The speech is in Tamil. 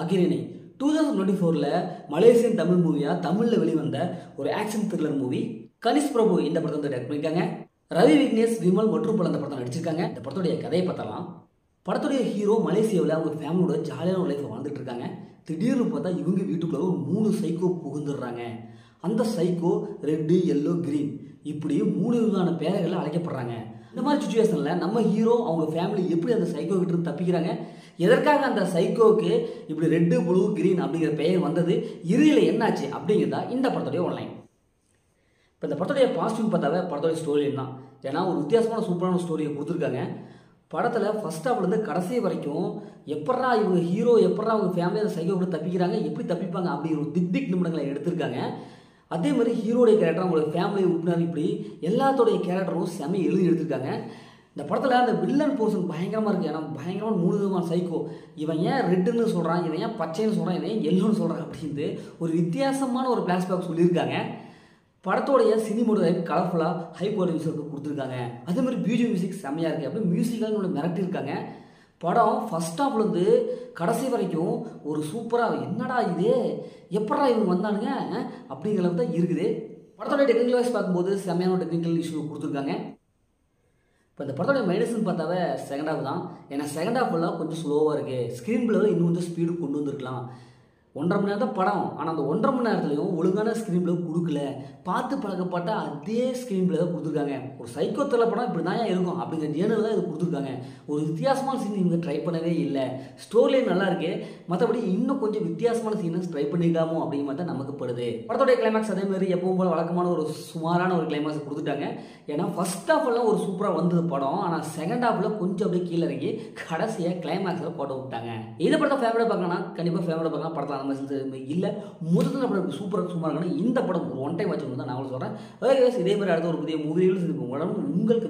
அகிரிணை 2024ல் மலேசியன் தமிழ் மூவியா தமிழில் வெளிவந்த ஒரு ஆக்ஷன் த்ரில்லர் மூவி. கனிஷ் பிரபு இந்த படத்தை வந்து டைரக்ட் பண்ணியிருக்காங்க. ரவி விக்னேஷ், விமல் மற்றும் பல இந்த படத்தை நடிச்சிருக்காங்க. இந்த படத்துடைய கதையை பார்த்தலாம். படத்துடைய ஹீரோ மலேசியாவில் அவங்க ஃபேமிலியோட ஜாலியான ஒரு லைஃப்பை வாழ்ந்துட்டு இருக்காங்க. திடீர்னு பார்த்தா இவங்க வீட்டுக்குள்ள ஒரு 3 சைக்கோ புகுந்துடுறாங்க. அந்த சைக்கோ ரெட்டு, எல்லோ, கிரீன் இப்படி 3 விதமான பேர்களில் அழைக்கப்படுறாங்க. இந்த மாதிரி சுச்சுவேஷனில் நம்ம ஹீரோ அவங்க ஃபேமிலி எப்படி அந்த சைக்கோ கிட்ட இருந்து தப்பிக்கிறாங்க, எதற்காக அந்த சைக்கோவுக்கு இப்படி ரெட்டு, ப்ளூ, கிரீன் அப்படிங்கிற பெயர் வந்தது, இறுதியில் என்னாச்சு அப்படிங்கிறதா இந்த படத்துடைய ஒன்லைன். இப்போ இந்த படத்துடைய பாசிட்டிவ் பார்த்தாவே படத்துடைய ஸ்டோரி தான். ஏன்னா ஒரு வித்தியாசமான சூப்பரான ஸ்டோரியை கொடுத்துருக்காங்க. படத்தில் ஃபர்ஸ்ட் ஹாஃப்லேருந்து கடைசி வரைக்கும் எப்படா இவங்க ஹீரோ எப்படா அவங்க ஃபேமிலி அந்த சைக்கோ கூட தப்பிக்கிறாங்க, எப்படி தப்பிப்பாங்க அப்படிங்கிற ஒரு திக் நிமிடங்களை எடுத்திருக்காங்க. அதே மாதிரி ஹீரோடைய கேரக்டர், அவங்களோட ஃபேமிலி உறுப்பினர், இப்படி எல்லாத்தோடைய கேரக்டரும் செமையை எழுதி எடுத்திருக்காங்க. இந்த படத்தில் அந்த வில்லன் போர்ஷன் பயங்கரமாக இருக்குது. ஏன்னா பயங்கரமான 3 விதமான சைக்கோ. இவன் ஏன் ரெட்டுன்னு சொல்கிறான், இவன் ஏன் பச்சைன்னு சொல்கிறான், இவன் ஏன் எல்லோன்னு சொல்கிறான் அப்படின்ட்டு ஒரு வித்தியாசமான ஒரு ஃப்ளாஷ்பேக் சொல்லியிருக்காங்க. படத்தோடைய சினிமோட கலர்ஃபுல்லாக ஹை குவாலிட்டி மியூசிக் கொடுத்துருக்காங்க. அதே மாதிரி பிஜிஎம் மியூசிக் செம்மையாக இருக்குது. அப்படியே மியூசிக்காக மிரட்டியிருக்காங்க. படம் ஃபர்ஸ்ட் ஹாஃப்லேருந்து கடைசி வரைக்கும் ஒரு சூப்பராக என்னடா இது எப்படா இவங்க வந்தானுங்க அப்படிங்கிறது தான் இருக்குது. படத்தோடைய டெக்னிக்கல் வைஸ் பார்க்கும்போது செம்மையான டெக்னிக்கல் இஷ்யூ கொடுத்துருக்காங்க. இப்போ இந்த படத்தோடைய மைனஸ்ன்னு பார்த்தாவே செகண்ட் ஹாஃப் தான். ஏன்னா செகண்ட் ஹாஃப்லாம் கொஞ்சம் ஸ்லோவாக இருக்குது. ஸ்க்ரீன் பிளேவில் இன்னும் கொஞ்சம் ஸ்பீடு கொண்டு வந்திருக்கலாம். 1.5 மணி நேரம் தான் படம். ஆனால் அந்த 1.5 மணி நேரத்துலையும் ஒழுங்கான ஸ்க்ரீன் பிளே கொடுக்கல. பார்த்து பழக்கப்பட்ட அதே ஸ்க்ரீன் பிளே தான் கொடுத்துருக்காங்க. ஒரு சைக்கோ த்ரில்லர் படம் இப்படி தான் இருக்கும் அப்படிங்கிற ஜேர்னல் தான் இது கொடுத்துருக்காங்க. ஒரு வித்தியாசமான சீன் இவங்க ட்ரை பண்ணவே இல்லை. ஸ்டோரியும் நல்லா இருக்கு. மற்றபடி இன்னும் கொஞ்சம் வித்தியாசமான சீனை ட்ரை பண்ணிக்கலாமோ அப்படிங்கிற மாதிரி தான் நமக்கு படுது. படத்தோடைய கிளைமேக்ஸ் அதே மாதிரி எப்பவும் போல வழக்கமான ஒரு சுமாரான ஒரு கிளைமேக்ஸ் கொடுத்துட்டாங்க. ஏன்னா ஃபர்ஸ்ட் ஹாஃப்லாம் ஒரு சூப்பராக வந்தது படம். ஆனால் செகண்ட் ஹாஃபில் கொஞ்சம் அப்படியே கீழே இறங்கி கடைசியாக கிளைமேக்ஸில் போட்டு விட்டாங்க. இந்த படத்தை ஃபேமிலியாக பார்க்கணும்னா கண்டிப்பாக ஃபேமிலியாக பார்க்கலாம். படத்தில் இல்லை முதல்ல படம் சூப்பராக இந்த படம் ஒரு ஒன் டைம் வச்சு தான் நான் சொல்கிறேன். இதே மாதிரி அடுத்த ஒரு புதிய மூவியில் உங்களுக்கு